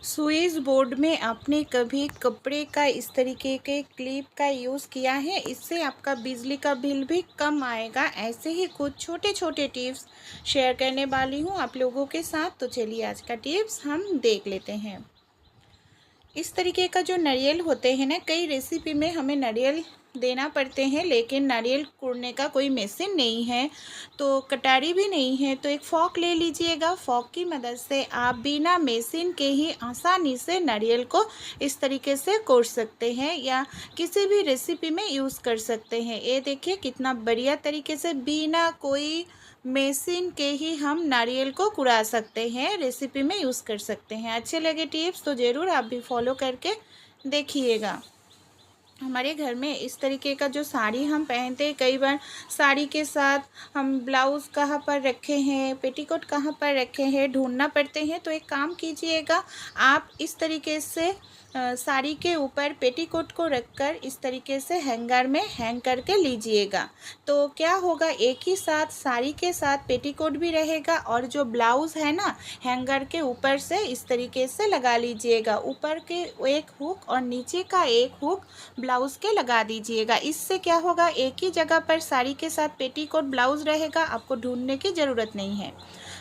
Switch board में आपने कभी कपड़े का इस तरीके के क्लिप का यूज़ किया है? इससे आपका बिजली का बिल भी कम आएगा। ऐसे ही कुछ छोटे छोटे टिप्स शेयर करने वाली हूँ आप लोगों के साथ। तो चलिए आज का टिप्स हम देख लेते हैं। इस तरीके का जो नारियल होते हैं ना, कई रेसिपी में हमें नारियल देना पड़ते हैं, लेकिन नारियल कूटने का कोई मशीन नहीं है, तो कटारी भी नहीं है। तो एक फ़ॉक ले लीजिएगा। फ़ॉक की मदद से आप बिना मशीन के ही आसानी से नारियल को इस तरीके से कूट सकते हैं या किसी भी रेसिपी में यूज़ कर सकते हैं। ये देखिए कितना बढ़िया तरीके से बिना कोई मशीन के ही हम नारियल को कुड़ा सकते हैं, रेसिपी में यूज़ कर सकते हैं। अच्छे लगे टिप्स तो ज़रूर आप भी फॉलो करके देखिएगा। हमारे घर में इस तरीके का जो साड़ी हम पहनते हैं, कई बार साड़ी के साथ हम ब्लाउज़ कहाँ पर रखे हैं, पेटीकोट कहाँ पर रखे हैं, ढूंढना पड़ते हैं। तो एक काम कीजिएगा, आप इस तरीके से साड़ी के ऊपर पेटीकोट को रखकर इस तरीके से हैंगर में हैंग करके लीजिएगा। तो क्या होगा, एक ही साथ साड़ी के साथ पेटीकोट भी रहेगा और जो ब्लाउज़ है ना, हैंगर के ऊपर से इस तरीके से लगा लीजिएगा। ऊपर के एक हुक और नीचे का एक हुक ब्लाउज़ के लगा दीजिएगा। इससे क्या होगा, एक ही जगह पर साड़ी के साथ पेटीकोट ब्लाउज़ रहेगा, आपको ढूंढने की ज़रूरत नहीं है।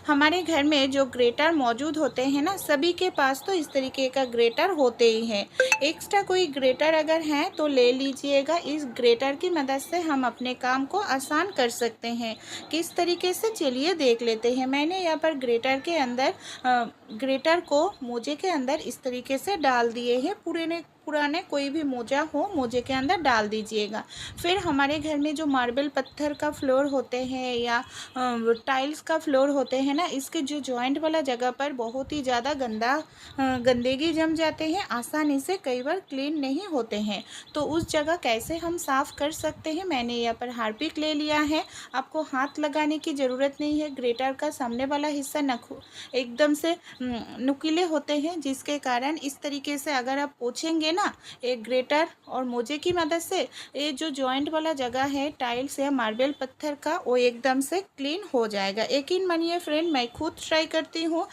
हमारे घर में जो ग्रेटर मौजूद होते हैं ना, सभी के पास तो इस तरीके का ग्रेटर होते ही हैं। एक्स्ट्रा कोई ग्रेटर अगर है तो ले लीजिएगा। इस ग्रेटर की मदद से हम अपने काम को आसान कर सकते हैं। किस तरीके से, चलिए देख लेते हैं। मैंने यहाँ पर ग्रेटर के अंदर ग्रेटर को मोजे के अंदर इस तरीके से डाल दिए हैं। पुराने कोई भी मोजा हो, मोजे के अंदर डाल दीजिएगा। फिर हमारे घर में जो मार्बल पत्थर का फ्लोर होते हैं या टाइल्स का फ्लोर होते हैं ना, इसके जो जॉइंट वाला जगह पर बहुत ही ज़्यादा गंदगी जम जाते हैं, आसानी से कई बार क्लीन नहीं होते हैं। तो उस जगह कैसे हम साफ़ कर सकते हैं, मैंने यहाँ पर हार्पिक ले लिया है। आपको हाथ लगाने की ज़रूरत नहीं है। ग्रेटर का सामने वाला हिस्सा एकदम से नुकीले होते हैं, जिसके कारण इस तरीके से अगर आप पोंछेंगे ना एक ग्रेटर और मोजे की मदद से, ये जो जॉइंट वाला जगह है टाइल्स या मार्बल पत्थर का, वो एकदम से क्लीन हो जाएगा। यकीन मानिए फ्रेंड, मैं खुद ट्राई करती हूँ।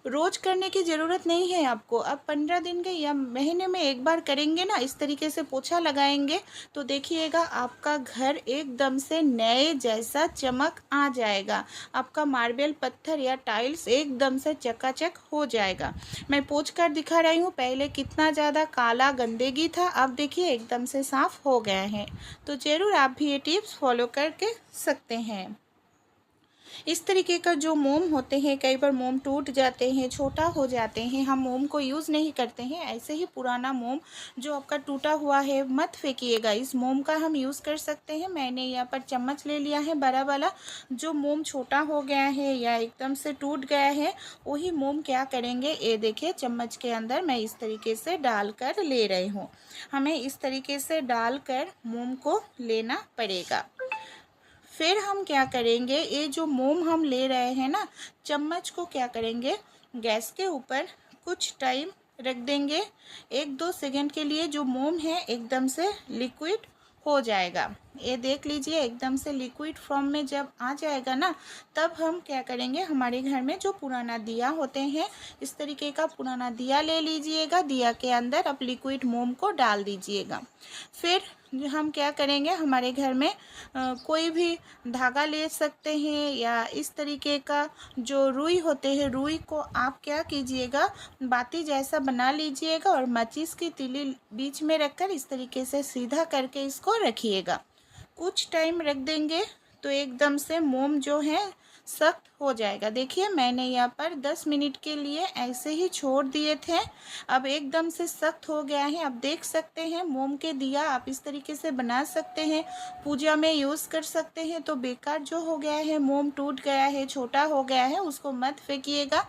रोज़ करने की ज़रूरत नहीं है आपको। अब 15 दिन के या महीने में एक बार करेंगे ना, इस तरीके से पोछा लगाएंगे, तो देखिएगा आपका घर एकदम से नए जैसा चमक आ जाएगा। आपका मार्बल पत्थर या टाइल्स एकदम से चकाचक हो जाएगा। मैं पोंछ कर दिखा रही हूँ। पहले कितना ज़्यादा काला गंदगी था, अब देखिए एकदम से साफ़ हो गया है। तो ज़रूर आप भी ये टिप्स फॉलो करके सकते हैं। इस तरीके का जो मोम होते हैं, कई बार मोम टूट जाते हैं, छोटा हो जाते हैं, हम मोम को यूज़ नहीं करते हैं। ऐसे ही पुराना मोम जो आपका टूटा हुआ है मत फेंकिएगा, इस मोम का हम यूज़ कर सकते हैं। मैंने यहाँ पर चम्मच ले लिया है बड़ा वाला। जो मोम छोटा हो गया है या एकदम से टूट गया है, वही मोम क्या करेंगे, ये देखिए चम्मच के अंदर मैं इस तरीके से डाल कर ले रही हूँ। हमें इस तरीके से डाल कर मोम को लेना पड़ेगा। फिर हम क्या करेंगे, ये जो मोम हम ले रहे हैं ना, चम्मच को क्या करेंगे, गैस के ऊपर कुछ टाइम रख देंगे। 1-2 सेकंड के लिए जो मोम है एकदम से लिक्विड हो जाएगा। ये देख लीजिए एकदम से लिक्विड फॉर्म में जब आ जाएगा ना, तब हम क्या करेंगे, हमारे घर में जो पुराना दिया होते हैं, इस तरीके का पुराना दिया ले लीजिएगा। दिया के अंदर आप लिक्विड मोम को डाल दीजिएगा। फिर हम क्या करेंगे, हमारे घर में कोई भी धागा ले सकते हैं या इस तरीके का जो रुई होते हैं, रुई को आप क्या कीजिएगा, बाती जैसा बना लीजिएगा और माचिस की तीली बीच में रखकर इस तरीके से सीधा करके इसको रखिएगा। कुछ टाइम रख देंगे तो एकदम से मोम जो है सख्त हो जाएगा। देखिए मैंने यहाँ पर 10 मिनट के लिए ऐसे ही छोड़ दिए थे, अब एकदम से सख्त हो गया है। आप देख सकते हैं मोम के दिया आप इस तरीके से बना सकते हैं, पूजा में यूज़ कर सकते हैं। तो बेकार जो हो गया है, मोम टूट गया है, छोटा हो गया है, उसको मत फेंकिएगा।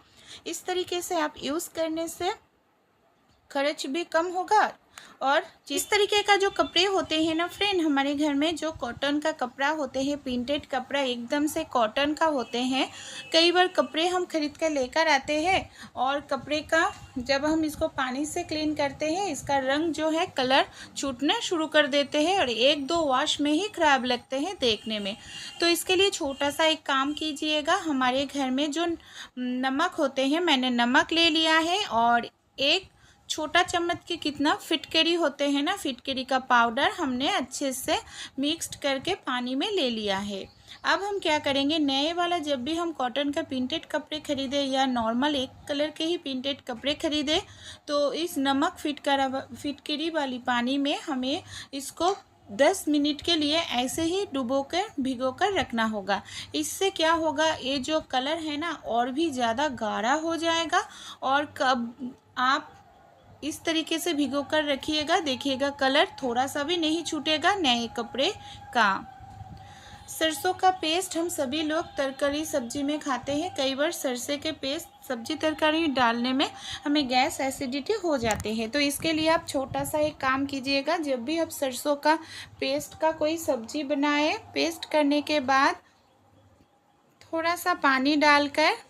इस तरीके से आप यूज़ करने से खर्च भी कम होगा। और जिस तरीके का जो कपड़े होते हैं ना फ्रेंड, हमारे घर में जो कॉटन का कपड़ा होते हैं, प्रिंटेड कपड़ा एकदम से कॉटन का होते हैं। कई बार कपड़े हम खरीद कर लेकर आते हैं और कपड़े का जब हम इसको पानी से क्लीन करते हैं, इसका रंग जो है कलर छूटना शुरू कर देते हैं और 1-2 वॉश में ही ख़राब लगते हैं देखने में। तो इसके लिए छोटा सा एक काम कीजिएगा, हमारे घर में जो नमक होते हैं, मैंने नमक ले लिया है और एक छोटा चम्मच के कितना फिटकरी होते हैं ना, फिटकरी का पाउडर हमने अच्छे से मिक्स्ड करके पानी में ले लिया है। अब हम क्या करेंगे, नए वाला जब भी हम कॉटन का प्रिंटेड कपड़े खरीदे या नॉर्मल एक कलर के ही प्रिंटेड कपड़े खरीदे, तो इस नमक फिटकरी वाली पानी में हमें इसको 10 मिनट के लिए ऐसे ही भिगो कर रखना होगा। इससे क्या होगा, ये जो कलर है ना और भी ज़्यादा गाढ़ा हो जाएगा। और कब आप इस तरीके से भिगो कर रखिएगा, देखिएगा कलर थोड़ा सा भी नहीं छूटेगा नए कपड़े का। सरसों का पेस्ट हम सभी लोग तरकारी सब्जी में खाते हैं। कई बार सरसों के पेस्ट सब्जी तरकारी डालने में हमें गैस एसिडिटी हो जाते हैं। तो इसके लिए आप छोटा सा एक काम कीजिएगा, जब भी आप सरसों का पेस्ट का कोई सब्जी बनाए, पेस्ट करने के बाद थोड़ा सा पानी डालकर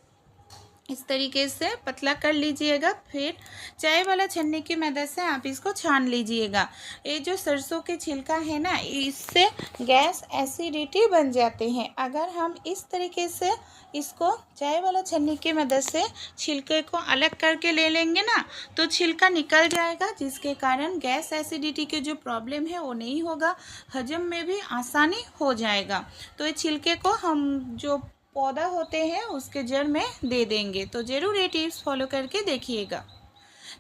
इस तरीके से पतला कर लीजिएगा। फिर चाय वाला छन्नी की मदद से आप इसको छान लीजिएगा। ये जो सरसों के छिलका है ना, इससे गैस एसिडिटी बन जाते हैं। अगर हम इस तरीके से इसको चाय वाला छन्नी की मदद से छिलके को अलग करके ले लेंगे ना, तो छिलका निकल जाएगा, जिसके कारण गैस एसिडिटी के जो प्रॉब्लम है वो नहीं होगा, हजम में भी आसानी हो जाएगा। तो ये छिलके को हम जो पौधा होते हैं उसके जड़ में दे देंगे। तो ज़रूर ये टिप्स फॉलो करके देखिएगा।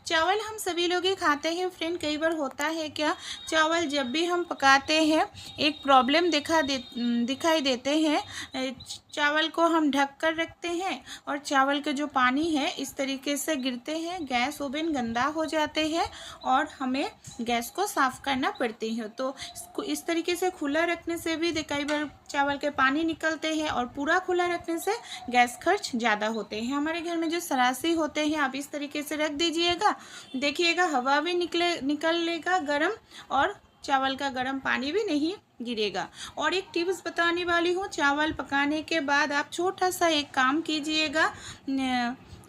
चावल हम सभी लोग ही खाते हैं फ्रेंड। कई बार होता है क्या, चावल जब भी हम पकाते हैं एक प्रॉब्लम दिखाई देते हैं। चावल को हम ढक कर रखते हैं और चावल के जो पानी है इस तरीके से गिरते हैं, गैस ओवन गंदा हो जाते हैं और हमें गैस को साफ़ करना पड़ती है। तो इस तरीके से खुला रखने से भी कई बार चावल के पानी निकलते हैं और पूरा खुला रखने से गैस खर्च ज़्यादा होते हैं। हमारे घर में जो सरासी होते हैं, आप इस तरीके से रख दीजिएगा, देखिएगा हवा भी निकल लेगा गर्म, और चावल का गर्म पानी भी नहीं गिरेगा। और एक टिप्स बताने वाली हूँ, चावल पकाने के बाद आप छोटा सा एक काम कीजिएगा,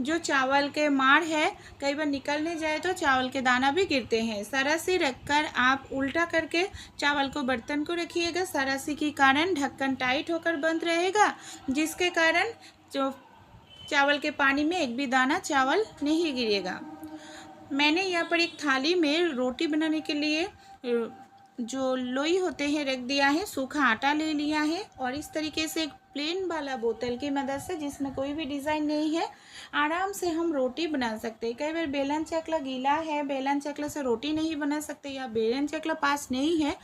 जो चावल के माड़ है कई बार निकलने जाए तो चावल के दाना भी गिरते हैं। सरासी रखकर आप उल्टा करके चावल को बर्तन को रखिएगा। सरासी के कारण ढक्कन टाइट होकर बंद रहेगा, जिसके कारण जो चावल के पानी में एक भी दाना चावल नहीं गिरेगा। मैंने यहाँ पर एक थाली में रोटी बनाने के लिए जो लोई होते हैं रख दिया है, सूखा आटा ले लिया है, और इस तरीके से एक प्लेन वाला बोतल की मदद से, जिसमें कोई भी डिज़ाइन नहीं है, आराम से हम रोटी बना सकते हैं। कई बार बेलन चकला गीला है, बेलन चकला से रोटी नहीं बना सकते, या बेलन चकला पास नहीं है,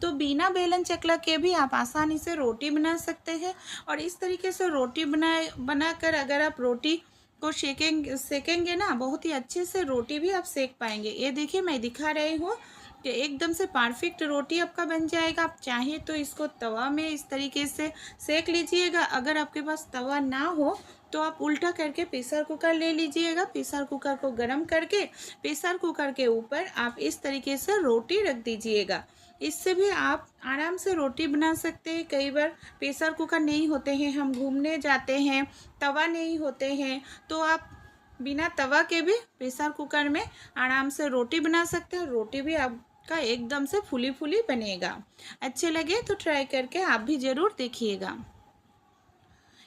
तो बिना बेलन चकला के भी आप आसानी से रोटी बना सकते हैं। और इस तरीके से रोटी बनाकर अगर आप रोटी को सेकेंगे ना, बहुत ही अच्छे से रोटी भी आप सेक पाएंगे। ये देखिए मैं दिखा रही हूँ कि एकदम से परफेक्ट रोटी आपका बन जाएगा। आप चाहे तो इसको तवा में इस तरीके से सेक लीजिएगा। अगर आपके पास तवा ना हो तो आप उल्टा करके प्रेशर कुकर ले लीजिएगा। प्रेशर कुकर को गर्म करके प्रेशर कुकर के ऊपर आप इस तरीके से रोटी रख दीजिएगा। इससे भी आप आराम से रोटी बना सकते हैं। कई बार प्रेशर कुकर नहीं होते हैं, हम घूमने जाते हैं, तवा नहीं होते हैं, तो आप बिना तवा के भी प्रेशर कुकर में आराम से रोटी बना सकते हैं। रोटी भी आपका एकदम से फूली फूली बनेगा। अच्छे लगे तो ट्राई करके आप भी ज़रूर देखिएगा।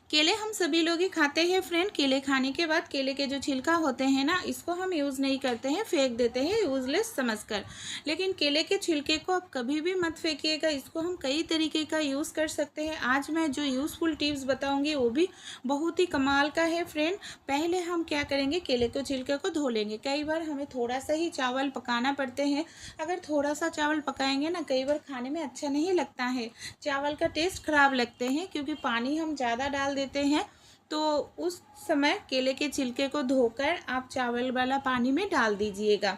केले हम सभी लोग ही खाते हैं फ्रेंड। केले खाने के बाद केले के जो छिलका होते हैं ना, इसको हम यूज़ नहीं करते हैं, फेंक देते हैं यूज़लेस समझकर। लेकिन केले के छिलके को आप कभी भी मत फेंकिएगा, इसको हम कई तरीके का यूज़ कर सकते हैं। आज मैं जो यूज़फुल टिप्स बताऊंगी वो भी बहुत ही कमाल का है फ्रेंड। पहले हम क्या करेंगे, केले के छिलके को धो लेंगे। कई बार हमें थोड़ा सा ही चावल पकाना पड़ते हैं। अगर थोड़ा सा चावल पकाएंगे ना, कई बार खाने में अच्छा नहीं लगता है, चावल का टेस्ट ख़राब लगते हैं, क्योंकि पानी हम ज़्यादा डाल देते हैं। तो उस समय केले के छिलके को धोकर आप चावल वाला पानी में डाल दीजिएगा।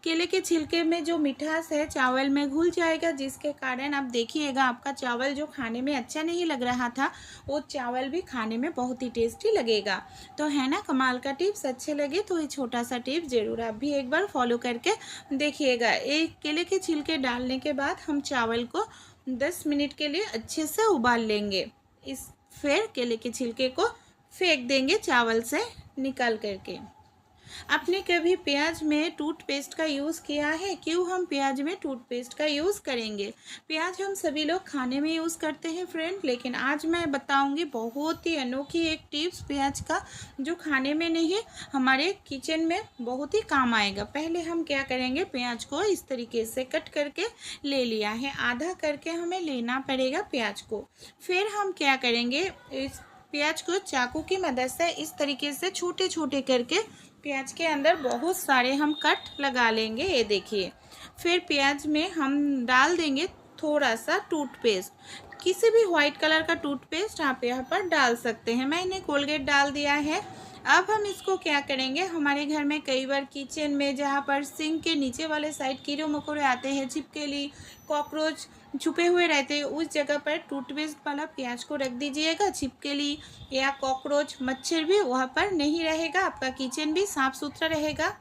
केले के छिलके में जो मिठास है चावल में घुल जाएगा, जिसके कारण आप देखिएगा आपका चावल जो खाने में अच्छा नहीं लग रहा था, वो चावल भी खाने में बहुत ही टेस्टी लगेगा। तो है ना कमाल का टिप्स। अच्छे लगे तो ये छोटा सा टिप्स ज़रूर आप भी एक बार फॉलो करके देखिएगा। एक केले के छिलके डालने के बाद हम चावल को 10 मिनट के लिए अच्छे से उबाल लेंगे। फिर केले के छिलके को फेंक देंगे चावल से निकाल करके। आपने कभी प्याज में टूथपेस्ट का यूज़ किया है? क्यों हम प्याज में टूथपेस्ट का यूज़ करेंगे? प्याज हम सभी लोग खाने में यूज़ करते हैं फ्रेंड, लेकिन आज मैं बताऊंगी बहुत ही अनोखी एक टिप्स प्याज का, जो खाने में नहीं हमारे किचन में बहुत ही काम आएगा। पहले हम क्या करेंगे, प्याज को इस तरीके से कट करके ले लिया है, आधा करके हमें लेना पड़ेगा प्याज को। फिर हम क्या करेंगे, इस प्याज को चाकू की मदद से इस तरीके से छोटे छोटे करके प्याज के अंदर बहुत सारे हम कट लगा लेंगे, ये देखिए। फिर प्याज में हम डाल देंगे थोड़ा सा टूथपेस्ट, किसी भी वाइट कलर का टूथपेस्ट आप यहाँ पर डाल सकते हैं। मैंने कोलगेट डाल दिया है। अब हम इसको क्या करेंगे, हमारे घर में कई बार किचन में जहाँ पर सिंक के नीचे वाले साइड कीड़े मकोड़े आते हैं, छिपकली, कॉकरोच छुपे हुए रहते हैं, उस जगह पर टूथपेस्ट वाला प्याज को रख दीजिएगा। छिपकली या कॉकरोच, मच्छर भी वहाँ पर नहीं रहेगा, आपका किचन भी साफ़ सुथरा रहेगा।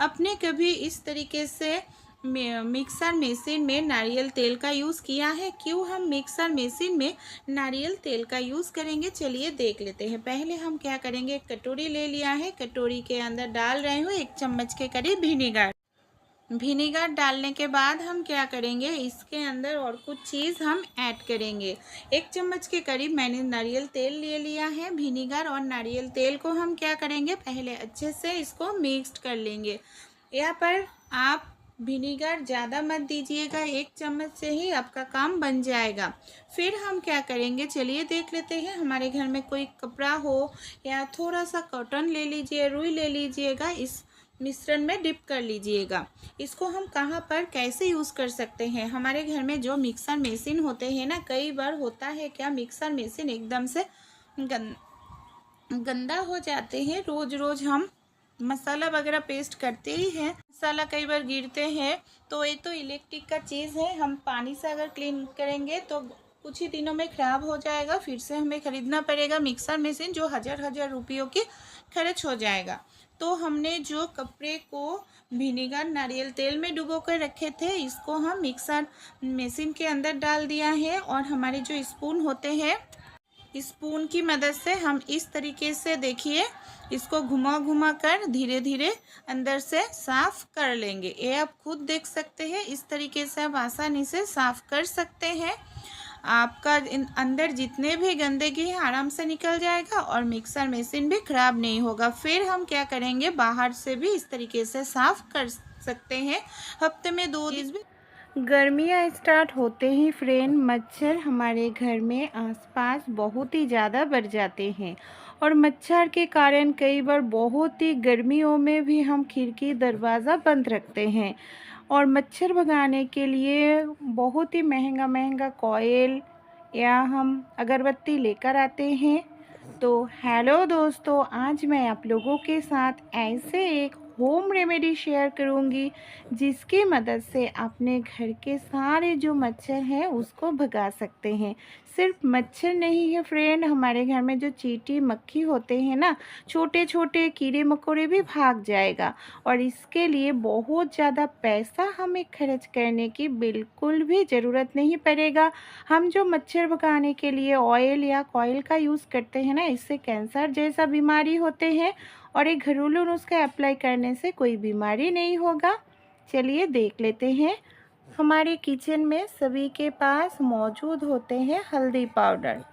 आपने कभी इस तरीके से मिक्सर मशीन में नारियल तेल का यूज़ किया है? क्यों हम मिक्सर मशीन में नारियल तेल का यूज़ करेंगे, चलिए देख लेते हैं। पहले हम क्या करेंगे, एक कटोरी ले लिया है, कटोरी के अंदर डाल रहे हूँ 1 चम्मच के करीब विनेगर। विनेगर डालने के बाद हम क्या करेंगे, इसके अंदर और कुछ चीज़ हम ऐड करेंगे। 1 चम्मच के करीब मैंने नारियल तेल ले लिया है। विनेगर और नारियल तेल को हम क्या करेंगे, पहले अच्छे से इसको मिक्स कर लेंगे। यहाँ पर आप विनेगर ज़्यादा मत दीजिएगा, 1 चम्मच से ही आपका काम बन जाएगा। फिर हम क्या करेंगे, चलिए देख लेते हैं। हमारे घर में कोई कपड़ा हो या थोड़ा सा कॉटन ले लीजिए, रुई ले लीजिएगा, इस मिश्रण में डिप कर लीजिएगा। इसको हम कहाँ पर कैसे यूज़ कर सकते हैं, हमारे घर में जो मिक्सर मशीन होते हैं ना, कई बार होता है क्या, मिक्सर मशीन एकदम से गंदा हो जाते हैं। रोज़ रोज़ हम मसाला वगैरह पेस्ट करते ही हैं, मसाला कई बार गिरते हैं, तो ये तो इलेक्ट्रिक का चीज़ है, हम पानी से अगर क्लीन करेंगे तो कुछ ही दिनों में ख़राब हो जाएगा। फिर से हमें ख़रीदना पड़ेगा मिक्सर मशीन, जो हज़ार रुपयों की खर्च हो जाएगा। तो हमने जो कपड़े को विनेगर नारियल तेल में डुबो कर रखे थे, इसको हम मिक्सर मशीन के अंदर डाल दिया है, और हमारे जो स्पून होते हैं, स्पून की मदद से हम इस तरीके से देखिए इसको घुमा घुमा कर धीरे धीरे अंदर से साफ़ कर लेंगे। ये आप खुद देख सकते हैं, इस तरीके से आप आसानी से साफ़ कर सकते हैं। आपका अंदर जितने भी गंदगी है आराम से निकल जाएगा, और मिक्सर मशीन भी ख़राब नहीं होगा। फिर हम क्या करेंगे, बाहर से भी इस तरीके से साफ़ कर सकते हैं। हफ्ते में 2 दिन भी। गर्मियाँ स्टार्ट होते ही फ्रेंड, मच्छर हमारे घर में आसपास बहुत ही ज़्यादा बढ़ जाते हैं, और मच्छर के कारण कई बार बहुत ही गर्मियों में भी हम खिड़की दरवाज़ा बंद रखते हैं। और मच्छर भगाने के लिए बहुत ही महंगा महंगा कॉइल या हम अगरबत्ती लेकर आते हैं। तो हेलो दोस्तों, आज मैं आप लोगों के साथ ऐसे एक होम रेमेडी शेयर करूंगी, जिसकी मदद से अपने घर के सारे जो मच्छर हैं उसको भगा सकते हैं। सिर्फ मच्छर नहीं है फ्रेंड, हमारे घर में जो चींटी मक्खी होते हैं ना, छोटे छोटे कीड़े मकोड़े भी भाग जाएगा। और इसके लिए बहुत ज़्यादा पैसा हमें खर्च करने की बिल्कुल भी ज़रूरत नहीं पड़ेगा। हम जो मच्छर भगाने के लिए ऑयल या कॉइल का यूज़ करते हैं ना, इससे कैंसर जैसा बीमारी होते हैं, और एक घरेलू नुस्खा अप्लाई करने से कोई बीमारी नहीं होगा। चलिए देख लेते हैं। हमारे किचन में सभी के पास मौजूद होते हैं हल्दी पाउडर।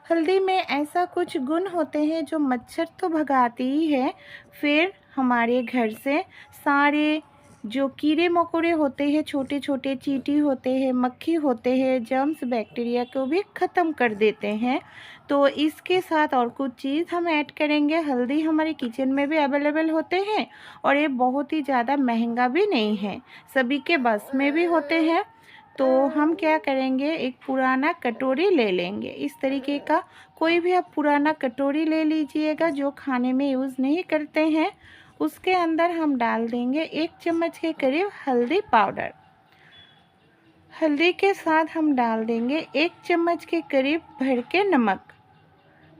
हल्दी में ऐसा कुछ गुण होते हैं जो मच्छर तो भगाती ही है, फिर हमारे घर से सारे जो कीड़े मकोड़े होते हैं, छोटे छोटे चींटी होते हैं, मक्खी होते हैं, जर्म्स बैक्टीरिया को भी ख़त्म कर देते हैं। तो इसके साथ और कुछ चीज़ हम ऐड करेंगे। हल्दी हमारे किचन में भी अवेलेबल होते हैं, और ये बहुत ही ज़्यादा महंगा भी नहीं है, सभी के बस में भी होते हैं। तो हम क्या करेंगे, एक पुराना कटोरी ले लेंगे, इस तरीके का कोई भी आप पुराना कटोरी ले लीजिएगा जो खाने में यूज़ नहीं करते हैं। उसके अंदर हम डाल देंगे 1 चम्मच के करीब हल्दी पाउडर। हल्दी के साथ हम डाल देंगे 1 चम्मच के करीब भर के नमक।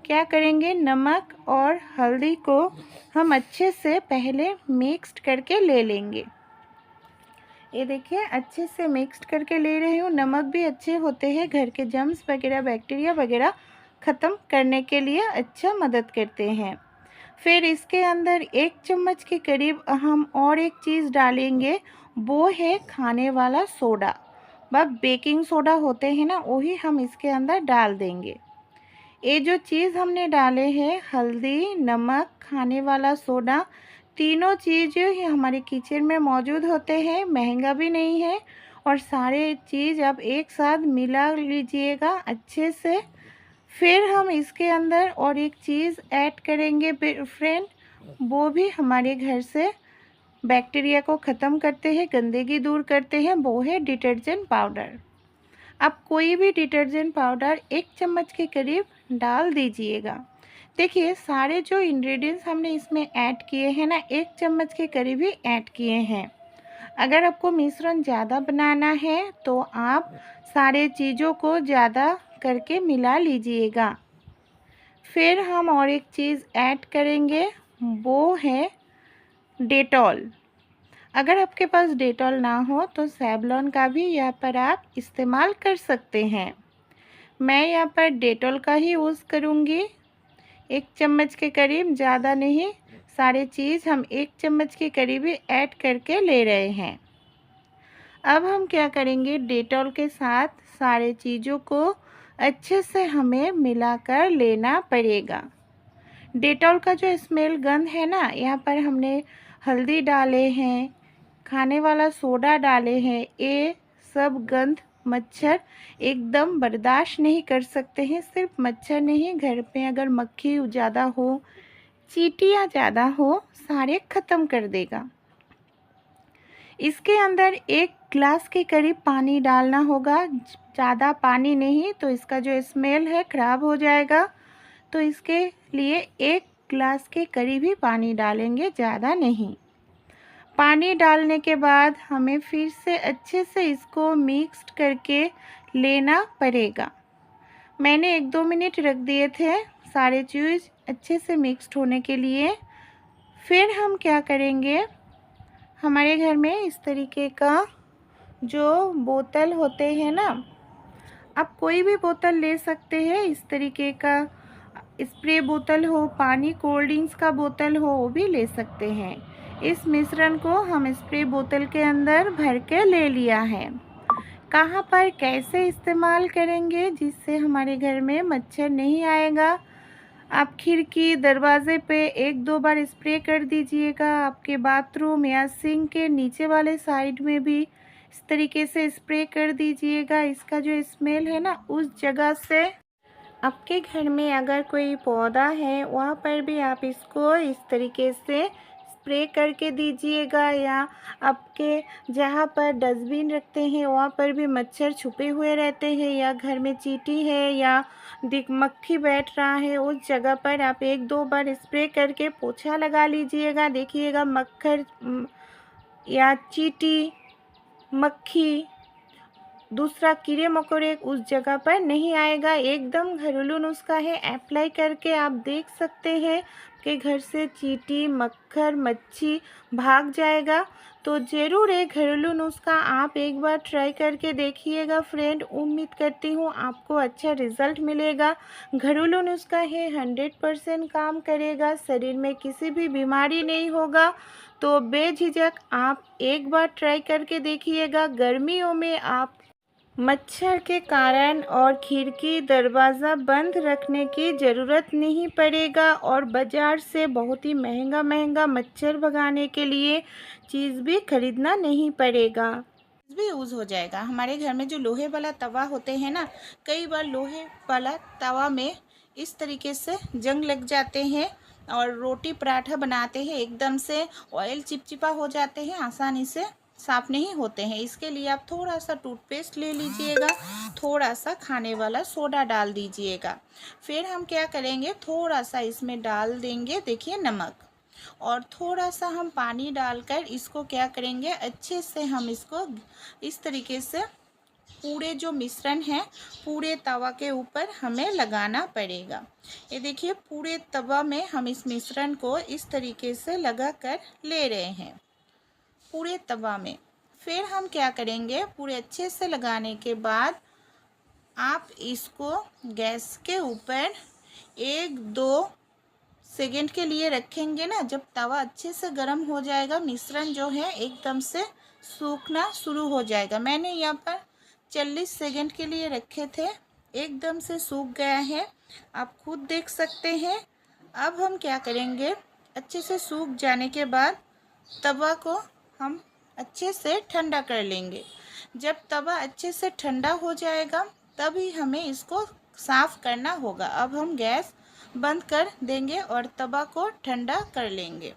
क्या करेंगे, नमक और हल्दी को हम अच्छे से पहले मिक्स्ड करके ले लेंगे। ये देखिए अच्छे से मिक्स्ड करके ले रही हूँ। नमक भी अच्छे होते हैं, घर के जर्म्स वगैरह बैक्टीरिया वगैरह ख़त्म करने के लिए अच्छा मदद करते हैं। फिर इसके अंदर 1 चम्मच के करीब हम और एक चीज़ डालेंगे, वो है खाने वाला सोडा। बस बेकिंग सोडा होते हैं ना, वही हम इसके अंदर डाल देंगे। ये जो चीज़ हमने डाले हैं, हल्दी, नमक, खाने वाला सोडा, तीनों चीज़ ही हमारे किचन में मौजूद होते हैं, महंगा भी नहीं है। और सारे चीज़ आप एक साथ मिला लीजिएगा अच्छे से। फिर हम इसके अंदर और एक चीज़ ऐड करेंगे फ्रेंड, वो भी हमारे घर से बैक्टीरिया को ख़त्म करते हैं, गंदगी दूर करते हैं, वो है डिटर्जेंट पाउडर। आप कोई भी डिटर्जेंट पाउडर 1 चम्मच के करीब डाल दीजिएगा। देखिए सारे जो इंग्रेडिएंट्स हमने इसमें ऐड किए हैं ना, 1 चम्मच के करीब ही ऐड किए हैं। अगर आपको मिश्रण ज़्यादा बनाना है तो आप सारे चीज़ों को ज़्यादा करके मिला लीजिएगा। फिर हम और एक चीज़ ऐड करेंगे, वो है डेटॉल। अगर आपके पास डेटॉल ना हो तो सेवलॉन का भी यहाँ पर आप इस्तेमाल कर सकते हैं। मैं यहाँ पर डेटॉल का ही यूज़ करूँगी। 1 चम्मच के करीब, ज़्यादा नहीं। सारे चीज़ हम 1 चम्मच के करीब ही ऐड करके ले रहे हैं। अब हम क्या करेंगे, डेटॉल के साथ सारे चीज़ों को अच्छे से हमें मिलाकर लेना पड़ेगा। डेटॉल का जो स्मेल गंध है ना, यहाँ पर हमने हल्दी डाले हैं, खाने वाला सोडा डाले हैं, ये सब गंध मच्छर एकदम बर्दाश्त नहीं कर सकते हैं। सिर्फ मच्छर नहीं, घर पे अगर मक्खी ज़्यादा हो, चींटियाँ ज़्यादा हो, सारे ख़त्म कर देगा। इसके अंदर 1 ग्लास के करीब पानी डालना होगा, ज़्यादा पानी नहीं तो इसका जो स्मेल है ख़राब हो जाएगा। तो इसके लिए 1 ग्लास के करीब ही पानी डालेंगे, ज़्यादा नहीं। पानी डालने के बाद हमें फिर से अच्छे से इसको मिक्स करके लेना पड़ेगा। मैंने 1-2 मिनट रख दिए थे सारे चीज़ अच्छे से मिक्स्ड होने के लिए। फिर हम क्या करेंगे, हमारे घर में इस तरीके का जो बोतल होते हैं ना, आप कोई भी बोतल ले सकते हैं। इस तरीके का स्प्रे बोतल हो, पानी कोल्ड ड्रिंक्स का बोतल हो, वो भी ले सकते हैं। इस मिश्रण को हम स्प्रे बोतल के अंदर भर के ले लिया है। कहाँ पर कैसे इस्तेमाल करेंगे जिससे हमारे घर में मच्छर नहीं आएगा, आप खिड़की दरवाज़े पे 1-2 बार स्प्रे कर दीजिएगा। आपके बाथरूम या सिंक के नीचे वाले साइड में भी इस तरीके से स्प्रे कर दीजिएगा। इसका जो स्मेल है ना, उस जगह से आपके घर में अगर कोई पौधा है वहाँ पर भी आप इसको इस तरीके से स्प्रे करके दीजिएगा। या आपके जहाँ पर डस्टबिन रखते हैं वहाँ पर भी मच्छर छुपे हुए रहते हैं, या घर में चींटी है या मक्खी बैठ रहा है, उस जगह पर आप 1-2 बार स्प्रे करके पोछा लगा लीजिएगा। देखिएगा मक्खर या चींटी, मक्खी, दूसरा कीड़े मकोड़े उस जगह पर नहीं आएगा। एकदम घरेलू नुस्खा है, अप्लाई करके आप देख सकते हैं कि घर से चींटी, मक्खर, मच्छी भाग जाएगा। तो ज़रूर एक घरेलू नुस्खा आप एक बार ट्राई करके देखिएगा फ्रेंड। उम्मीद करती हूँ आपको अच्छा रिज़ल्ट मिलेगा। घरेलू नुस्खा है, 100% काम करेगा, शरीर में किसी भी बीमारी नहीं होगा। तो बेझिझक आप एक बार ट्राई करके देखिएगा। गर्मियों में आप मच्छर के कारण और खिड़की दरवाज़ा बंद रखने की ज़रूरत नहीं पड़ेगा, और बाज़ार से बहुत ही महंगा मच्छर भगाने के लिए चीज़ भी खरीदना नहीं पड़ेगा, भी यूज़ हो जाएगा। हमारे घर में जो लोहे वाला तवा होते हैं ना, कई बार लोहे वाला तवा में इस तरीके से जंग लग जाते हैं और रोटी पराठा बनाते हैं एकदम से ऑयल चिपचिपा हो जाते हैं, आसानी से साफ़ नहीं होते हैं। इसके लिए आप थोड़ा सा टूथपेस्ट ले लीजिएगा, थोड़ा सा खाने वाला सोडा डाल दीजिएगा। फिर हम क्या करेंगे, थोड़ा सा इसमें डाल देंगे, देखिए नमक, और थोड़ा सा हम पानी डालकर इसको क्या करेंगे, अच्छे से हम इसको इस तरीके से पूरे जो मिश्रण है पूरे तवा के ऊपर हमें लगाना पड़ेगा। ये देखिए पूरे तवा में हम इस मिश्रण को इस तरीके से लगा कर ले रहे हैं पूरे तवा में। फिर हम क्या करेंगे, पूरे अच्छे से लगाने के बाद आप इसको गैस के ऊपर 1-2 सेकंड के लिए रखेंगे ना, जब तवा अच्छे से गर्म हो जाएगा, मिश्रण जो है एकदम से सूखना शुरू हो जाएगा। मैंने यहाँ पर 40 सेकंड के लिए रखे थे, एकदम से सूख गया है, आप खुद देख सकते हैं। अब हम क्या करेंगे, अच्छे से सूख जाने के बाद तवा को हम अच्छे से ठंडा कर लेंगे। जब तवा अच्छे से ठंडा हो जाएगा तभी हमें इसको साफ़ करना होगा। अब हम गैस बंद कर देंगे और तवा को ठंडा कर लेंगे।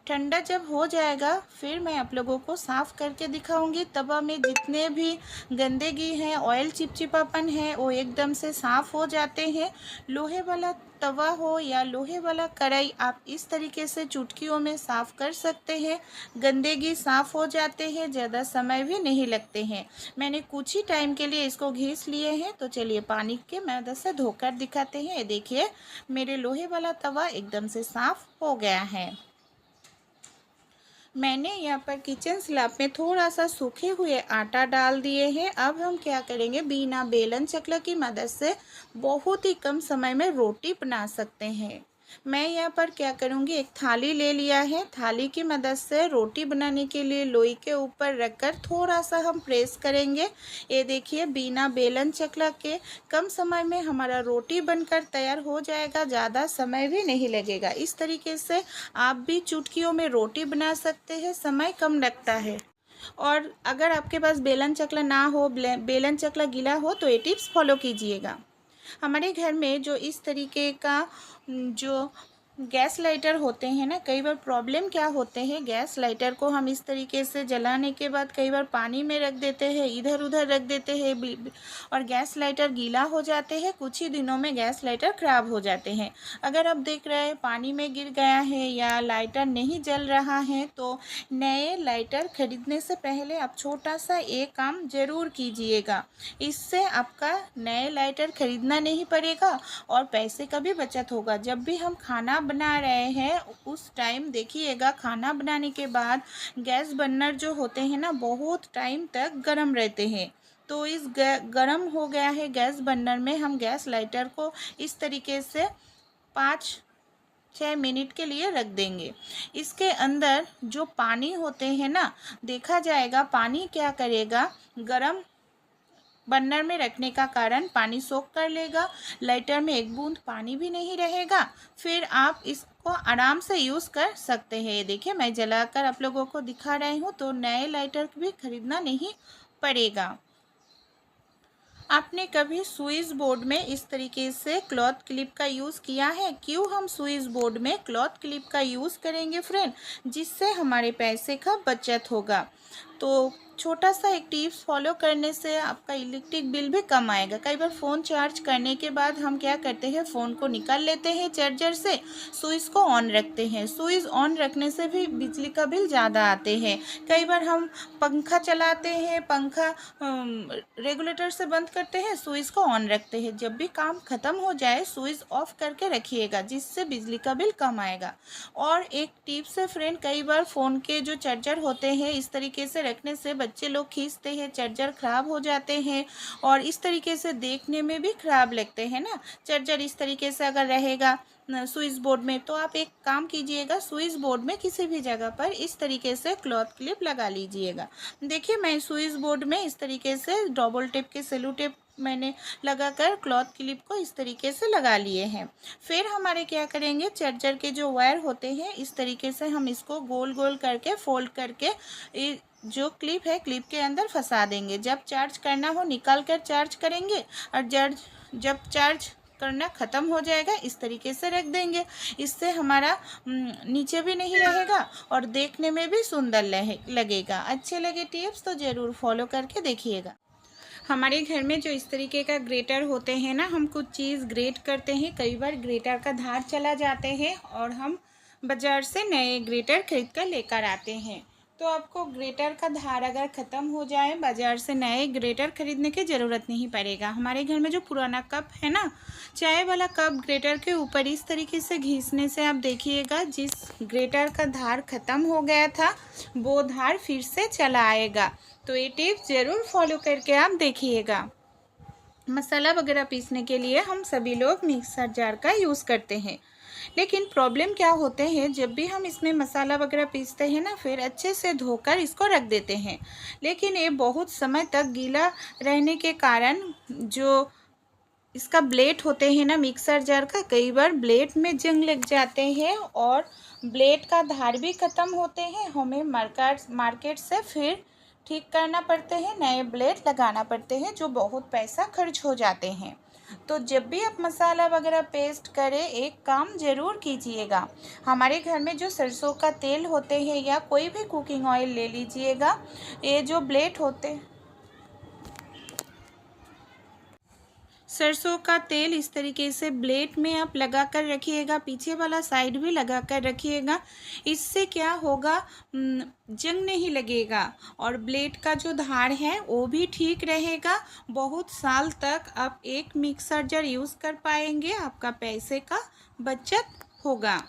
ठंडा जब हो जाएगा फिर मैं आप लोगों को साफ़ करके दिखाऊंगी। तवा में जितने भी गंदगी हैं, ऑयल चिपचिपापन है, वो एकदम से साफ़ हो जाते हैं। लोहे वाला तवा हो या लोहे वाला कढ़ाई, आप इस तरीके से चुटकियों में साफ़ कर सकते हैं। गंदगी साफ़ हो जाते हैं, ज़्यादा समय भी नहीं लगते हैं। मैंने कुछ ही टाइम के लिए इसको घिस लिए हैं, तो चलिए पानी के मदद से धोकर दिखाते हैं। ये देखिए मेरे लोहे वाला तवा एकदम से साफ़ हो गया है। मैंने यहाँ पर किचन स्लैब में थोड़ा सा सूखे हुए आटा डाल दिए हैं। अब हम क्या करेंगे, बिना बेलन चकला की मदद से बहुत ही कम समय में रोटी बना सकते हैं। मैं यहाँ पर क्या करूँगी, एक थाली ले लिया है, थाली की मदद से रोटी बनाने के लिए लोई के ऊपर रखकर थोड़ा सा हम प्रेस करेंगे। ये देखिए बिना बेलन चकला के कम समय में हमारा रोटी बनकर तैयार हो जाएगा, ज़्यादा समय भी नहीं लगेगा। इस तरीके से आप भी चुटकियों में रोटी बना सकते हैं, समय कम लगता है। और अगर आपके पास बेलन चकला ना हो, बेलन चकला गीला हो, तो ये टिप्स फॉलो कीजिएगा। हमारे घर में जो इस तरीके का जो गैस लाइटर होते हैं ना, कई बार प्रॉब्लम क्या होते हैं, गैस लाइटर को हम इस तरीके से जलाने के बाद कई बार पानी में रख देते हैं, इधर उधर रख देते हैं और गैस लाइटर गीला हो जाते हैं। कुछ ही दिनों में गैस लाइटर ख़राब हो जाते हैं। अगर आप देख रहे हैं पानी में गिर गया है या लाइटर नहीं जल रहा है, तो नए लाइटर खरीदने से पहले आप छोटा सा एक काम ज़रूर कीजिएगा। इससे आपका नए लाइटर खरीदना नहीं पड़ेगा और पैसे का भी बचत होगा। जब भी हम खाना बना रहे हैं उस टाइम देखिएगा, खाना बनाने के बाद गैस बर्नर जो होते हैं ना, बहुत टाइम तक गर्म रहते हैं। तो इस गर्म हो गया है गैस बर्नर में हम गैस लाइटर को इस तरीके से 5-6 मिनट के लिए रख देंगे। इसके अंदर जो पानी होते हैं ना, देखा जाएगा पानी क्या करेगा, गर्म बर्नर में रखने का कारण पानी सोख कर लेगा, लाइटर में एक बूंद पानी भी नहीं रहेगा। फिर आप इसको आराम से यूज़ कर सकते हैं। ये देखिए मैं जलाकर आप लोगों को दिखा रही हूँ, तो नए लाइटर भी खरीदना नहीं पड़ेगा। आपने कभी स्विच बोर्ड में इस तरीके से क्लॉथ क्लिप का यूज़ किया है? क्यों हम स्विच बोर्ड में क्लॉथ क्लिप का यूज़ करेंगे फ्रेंड? जिससे हमारे पैसे का बचत होगा। तो छोटा सा एक टिप्स फॉलो करने से आपका इलेक्ट्रिक बिल भी कम आएगा। कई बार फ़ोन चार्ज करने के बाद हम क्या करते हैं, फ़ोन को निकाल लेते हैं चार्जर से, स्विच को ऑन रखते हैं। स्विच ऑन रखने से भी बिजली का बिल ज़्यादा आते हैं। कई बार हम पंखा चलाते हैं, पंखा रेगुलेटर से बंद करते हैं, स्विच को ऑन रखते हैं। जब भी काम ख़त्म हो जाए स्विच ऑफ करके रखिएगा, जिससे बिजली का बिल कम आएगा। और एक टिप्स है फ्रेंड, कई बार फ़ोन के जो चार्जर होते हैं इस तरीके से रखने से बच्चे लोग खींचते हैं, चार्जर ख़राब हो जाते हैं और इस तरीके से देखने में भी ख़राब लगते हैं ना। चार्जर इस तरीके से अगर रहेगा स्विच बोर्ड में, तो आप एक काम कीजिएगा, स्विच बोर्ड में किसी भी जगह पर इस तरीके से क्लॉथ क्लिप लगा लीजिएगा। देखिए मैं स्विच बोर्ड में इस तरीके से डबल टेप के सेलो टेप मैंने लगाकर क्लॉथ क्लिप को इस तरीके से लगा लिए हैं। फिर हमारे क्या करेंगे, चार्जर के जो वायर होते हैं इस तरीके से हम इसको गोल गोल करके फोल्ड करके जो क्लिप है क्लिप के अंदर फंसा देंगे। जब चार्ज करना हो निकाल कर चार्ज करेंगे और जब चार्ज करना ख़त्म हो जाएगा इस तरीके से रख देंगे। इससे हमारा नीचे भी नहीं रहेगा और देखने में भी सुंदर लगेगा। अच्छे लगे टिप्स तो ज़रूर फॉलो करके देखिएगा। हमारे घर में जो इस तरीके का ग्रेटर होते हैं ना, हम कुछ चीज़ ग्रेट करते हैं, कई बार ग्रेटर का धार चला जाते हैं और हम बाज़ार से नए ग्रेटर खरीद कर लेकर आते हैं। तो आपको ग्रेटर का धार अगर ख़त्म हो जाए, बाज़ार से नए ग्रेटर खरीदने की ज़रूरत नहीं पड़ेगा। हमारे घर में जो पुराना कप है ना, चाय वाला कप, ग्रेटर के ऊपर इस तरीके से घिसने से आप देखिएगा जिस ग्रेटर का धार ख़त्म हो गया था वो धार फिर से चला आएगा। तो ये टिप्स ज़रूर फॉलो करके आप देखिएगा। मसाला वगैरह पीसने के लिए हम सभी लोग मिक्सर जार का यूज़ करते हैं। लेकिन प्रॉब्लम क्या होते हैं, जब भी हम इसमें मसाला वगैरह पीसते हैं ना, फिर अच्छे से धोकर इसको रख देते हैं, लेकिन ये बहुत समय तक गीला रहने के कारण जो इसका ब्लेड होते हैं ना मिक्सर जार का, कई बार ब्लेड में जंग लग जाते हैं और ब्लेड का धार भी ख़त्म होते हैं। हमें मार्केट से फिर ठीक करना पड़ते हैं, नए ब्लेड लगाना पड़ते हैं, जो बहुत पैसा खर्च हो जाते हैं। तो जब भी आप मसाला वगैरह पेस्ट करें, एक काम ज़रूर कीजिएगा। हमारे घर में जो सरसों का तेल होते हैं या कोई भी कुकिंग ऑयल ले लीजिएगा, ये जो ब्लेड होते सरसों का तेल इस तरीके से ब्लेड में आप लगा कर रखिएगा, पीछे वाला साइड भी लगा कर रखिएगा। इससे क्या होगा, जंग नहीं लगेगा और ब्लेड का जो धार है वो भी ठीक रहेगा। बहुत साल तक आप एक मिक्सर जार यूज़ कर पाएंगे, आपका पैसे का बचत होगा।